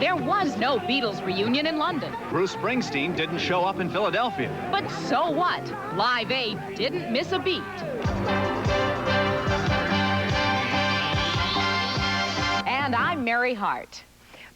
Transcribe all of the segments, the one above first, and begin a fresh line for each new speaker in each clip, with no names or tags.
There was no Beatles reunion in London.
Bruce Springsteen didn't show up in Philadelphia.
But so what? Live Aid didn't miss a beat. And I'm Mary Hart.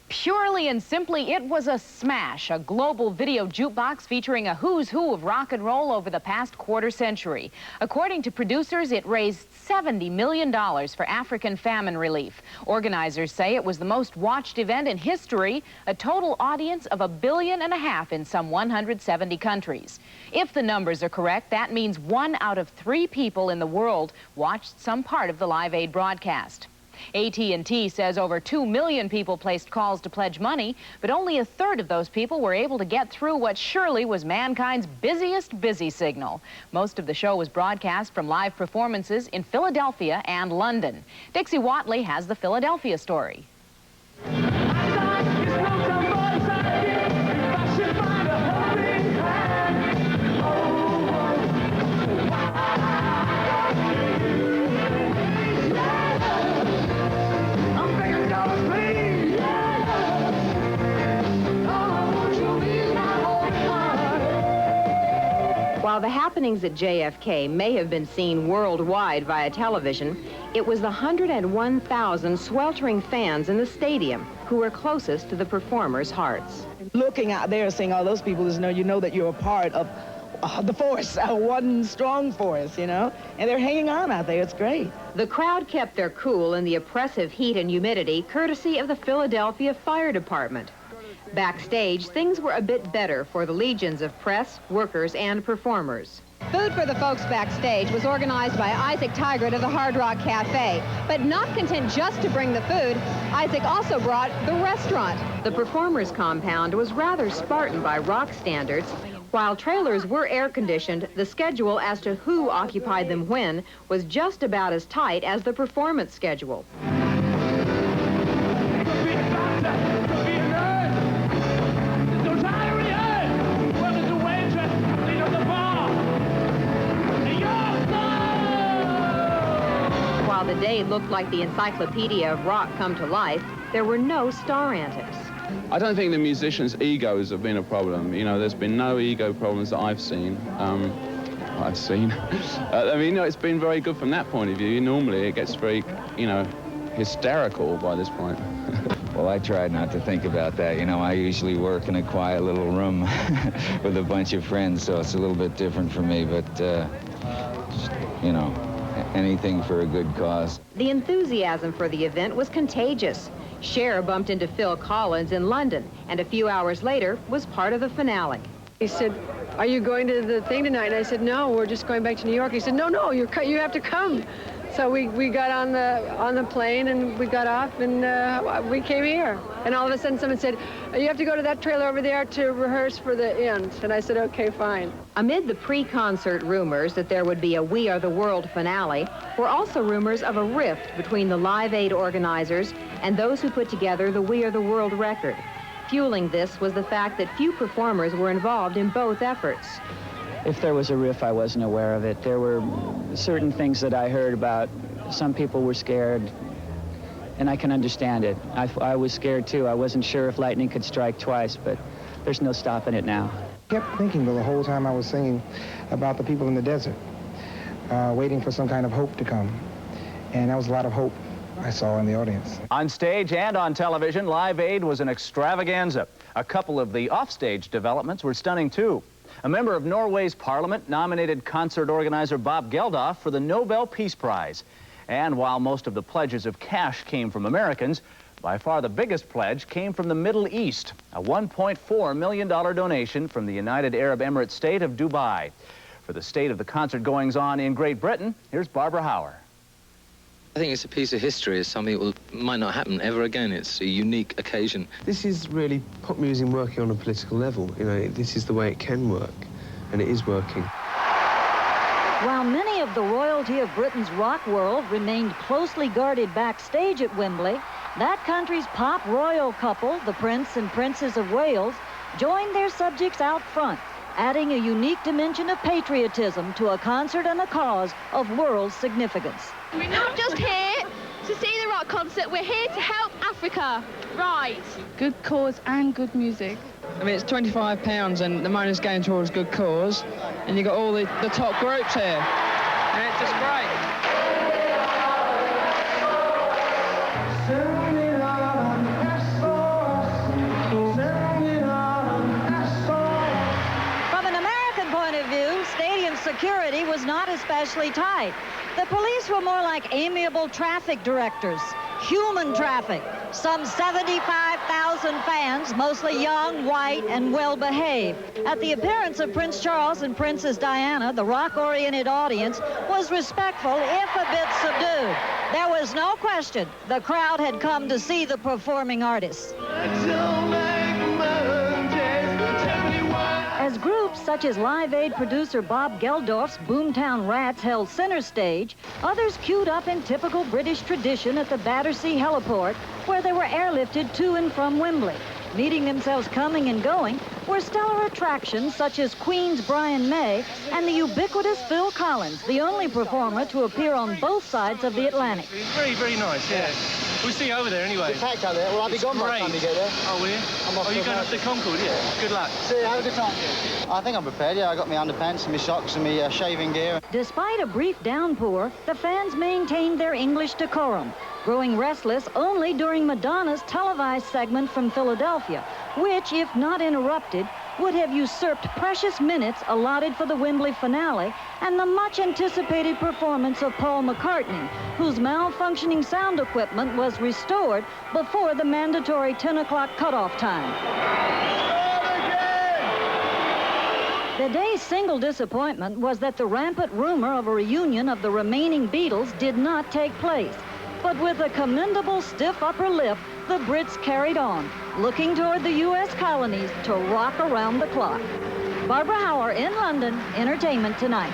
Purely and simply, it was a smash, a global video jukebox featuring a who's who of rock and roll over the past quarter century. According to producers, it raised $70 million for African famine relief. Organizers say it was the most watched event in history, a total audience of 1.5 billion in some 170 countries. If the numbers are correct, that means 1 out of 3 people in the world watched some part of the Live Aid broadcast. AT&T says over 2 million people placed calls to pledge money, but only 1/3 of those people were able to get through what surely was mankind's busiest busy signal. Most of the show was broadcast from live performances in Philadelphia and London. Dixie Watley has the Philadelphia story. While the happenings at JFK may have been seen worldwide via television, it was the 101,000 sweltering fans in the stadium who were closest to the performers' hearts.
Looking out there, seeing all those people is you know that you're a part of the force, one strong force, you know, and they're hanging on out there. It's great.
The crowd kept their cool in the oppressive heat and humidity, courtesy of the Philadelphia Fire Department. Backstage, things were a bit better for the legions of press, workers, and performers.
Food for the folks backstage was organized by Isaac Tigert of the Hard Rock Cafe. But not content just to bring the food, Isaac also brought the restaurant.
The performers' compound was rather Spartan by rock standards. While trailers were air-conditioned, the schedule as to who occupied them when was just about as tight as the performance schedule. While the day looked like the encyclopedia of rock come to life, there were no star antics.
I don't think the musicians' egos have been a problem. You know, there's been no ego problems that I've seen. I mean, you know, it's been very good from that point of view. Normally, it gets very, you know, hysterical by this point.
Well, I tried not to think about that. You know, I usually work in a quiet little room with a bunch of friends, so it's a little bit different for me, but, just, you know, anything for a good cause.
The enthusiasm for the event was contagious. Cher bumped into Phil Collins in London, and a few hours later was part of the finale.
He said, "Are you going to the thing tonight?" And I said, "No, we're just going back to New York." He said, "No, you have to come." So we got on the plane and we got off and we came here. And all of a sudden someone said, "You have to go to that trailer over there to rehearse for the end." And I said, "Okay, fine."
Amid the pre-concert rumors that there would be a We Are the World finale were also rumors of a rift between the Live Aid organizers and those who put together the We Are the World record. Fueling this was the fact that few performers were involved in both efforts.
If there was a riff, I wasn't aware of it. There were certain things that I heard about. Some people were scared, and I can understand it. I was scared, too. I wasn't sure if lightning could strike twice, but there's no stopping it now.
I kept thinking the whole time I was singing about the people in the desert, waiting for some kind of hope to come. And that was a lot of hope I saw in the audience.
On stage and on television, Live Aid was an extravaganza. A couple of the offstage developments were stunning, too. A member of Norway's parliament nominated concert organizer Bob Geldof for the Nobel Peace Prize. And while most of the pledges of cash came from Americans, by far the biggest pledge came from the Middle East, a $1.4 million donation from the United Arab Emirates state of Dubai. For the state of the concert goings-on in Great Britain, here's Barbara Hauer.
I think it's a piece of history. It's something that might not happen ever again. It's a unique occasion.
This is really pop music working on a political level. You know, this is the way it can work, and it is working.
While many of the royalty of Britain's rock world remained closely guarded backstage at Wembley, that country's pop royal couple, the Prince and Princess of Wales, joined their subjects out front, adding a unique dimension of patriotism to a concert and a cause of world significance.
We're not just here to see the rock
our concert. We're here to help Africa.
Right. Good cause and good music.
I mean, it's £25 and the money's going towards good cause. And you've got all the top groups here. And it's just great.
From an American point of view, stadium security was not especially tight. The police were more like amiable traffic directors. Human traffic. Some 75,000 fans, mostly young, white, and well-behaved. At the appearance of Prince Charles and Princess Diana, the rock-oriented audience was respectful, if a bit subdued. There was no question the crowd had come to see the performing artists. As groups such as Live Aid producer Bob Geldof's Boomtown Rats held center stage, others queued up in typical British tradition at the Battersea heliport, where they were airlifted to and from Wembley. Meeting themselves coming and going were stellar attractions such as Queen's Brian May and the ubiquitous Phil Collins, the only performer to appear on both sides of the Atlantic.
It's very, very nice, yeah. We'll see you over there anyway.
It's packed out there. Well, I'll be gone by the time you get there.
Oh, will you? Oh, you're going up to Concord, yeah? Good luck.
See you. Have a good time. I think I'm prepared, yeah. I got my underpants and my socks and my shaving gear.
Despite a brief downpour, the fans maintained their English decorum, growing restless only during Madonna's televised segment from Philadelphia, which, if not interrupted, would have usurped precious minutes allotted for the Wembley finale and the much-anticipated performance of Paul McCartney, whose malfunctioning sound equipment was restored before the mandatory 10 o'clock cutoff time. The day's single disappointment was that the rampant rumor of a reunion of the remaining Beatles did not take place. But with a commendable stiff upper lip, the Brits carried on, looking toward the U.S. colonies to rock around the clock. Barbara Hauer in London, Entertainment Tonight.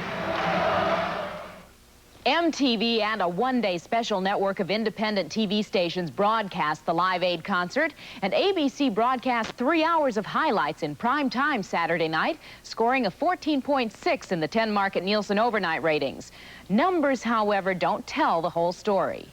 MTV and a one-day special network of independent TV stations broadcast the Live Aid concert, and ABC broadcast 3 hours of highlights in prime time Saturday night, scoring a 14.6 in the 10-market Nielsen overnight ratings. Numbers, however, don't tell the whole story.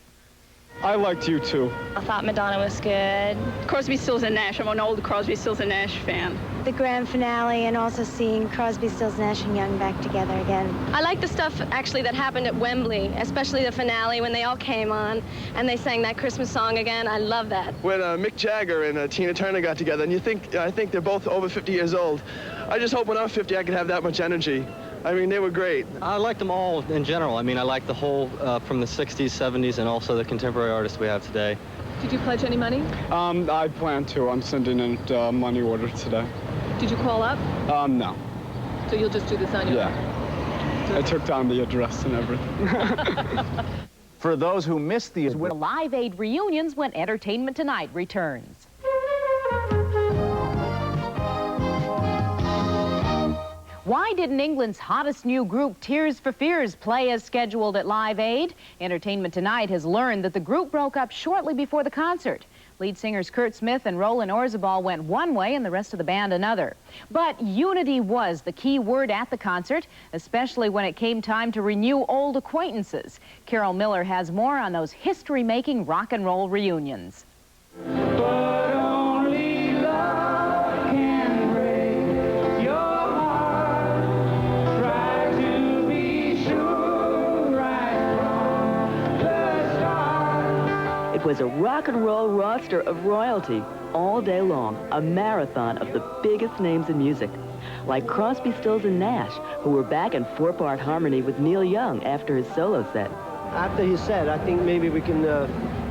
I liked U2.
I thought Madonna was good.
Crosby, Stills and Nash. I'm an old Crosby, Stills and Nash fan.
The grand finale and also seeing Crosby, Stills, Nash and Young back together again.
I like the stuff actually that happened at Wembley, especially the finale when they all came on and they sang that Christmas song again. I love that.
When Mick Jagger and Tina Turner got together, and I think they're both over 50 years old. I just hope when I'm 50 I could have that much energy. I mean, they were great.
I like them all in general. I mean, I like the whole from the 60s, 70s, and also the contemporary artists we have today.
Did you pledge any money?
I plan to. I'm sending in a money order today.
Did you call up?
No.
So you'll just do this on your own?
Yeah. I took down the address and everything.
For those who missed the
Live Aid reunions when Entertainment Tonight returns. Why didn't England's hottest new group, Tears for Fears, play as scheduled at Live Aid? Entertainment Tonight has learned that the group broke up shortly before the concert. Lead singers Kurt Smith and Roland Orzabal went one way and the rest of the band another. But unity was the key word at the concert, especially when it came time to renew old acquaintances. Carol Miller has more on those history-making rock and roll reunions.
It was a rock and roll roster of royalty all day long, a marathon of the biggest names in music, like Crosby, Stills and Nash, who were back in four-part harmony with Neil Young after his solo set.
After his set, I think maybe we can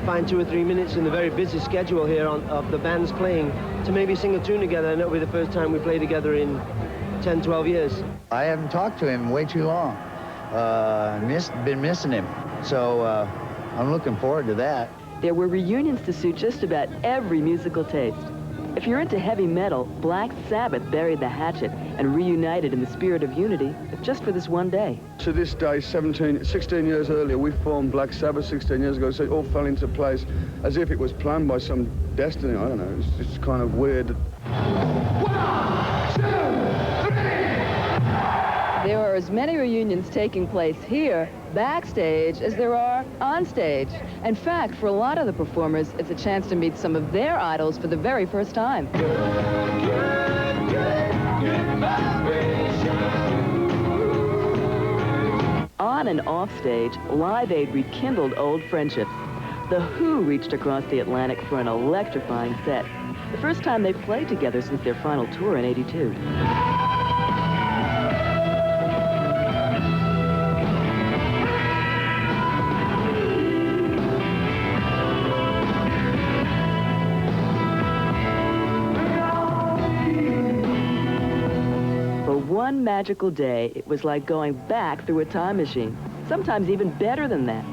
find 2 or 3 minutes in the very busy schedule here of the bands playing to maybe sing a tune together, and it'll be the first time we play together in 10, 12 years.
I haven't talked to him way too long. Been missing him, so I'm looking forward to that.
There were reunions to suit just about every musical taste. If you're into heavy metal, Black Sabbath buried the hatchet and reunited in the spirit of unity just for this one day.
To this day, 16 years earlier, we formed Black Sabbath 16 years ago, so it all fell into place as if it was planned by some destiny. I don't know, it's just kind of weird.
1, 2, 3!
There are as many reunions taking place here, backstage, as there are
on stage. In fact, for a lot of the performers, it's a chance to meet some of their idols for the very first time.
On and off stage, Live Aid rekindled old friendships. The Who reached across the Atlantic for an electrifying set. The first time they've played together since their final tour in '82. For one magical day, it was like going back through a time machine. Sometimes even better than that.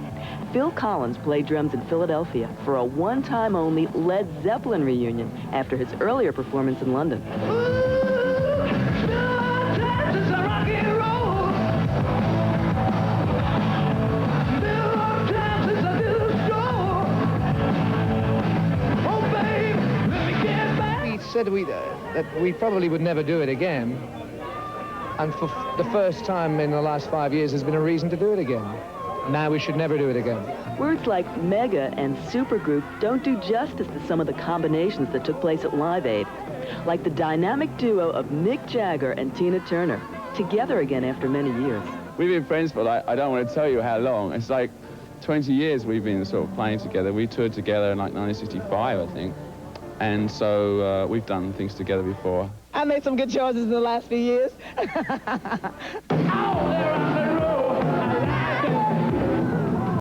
Phil Collins played drums in Philadelphia for a one-time only Led Zeppelin reunion after his earlier performance in London.
We said that we probably would never do it again. And for the first time in the last 5 years, there's been a reason to do it again. Now we should never do it again.
Words like mega and supergroup don't do justice to some of the combinations that took place at Live Aid. Like the dynamic duo of Mick Jagger and Tina Turner, together again after many years.
We've been friends for, like, I don't want to tell you how long. It's like 20 years we've been sort of playing together. We toured together in like 1965, I think. And so we've done things together before.
I made some good choices in the last few years. Ow, there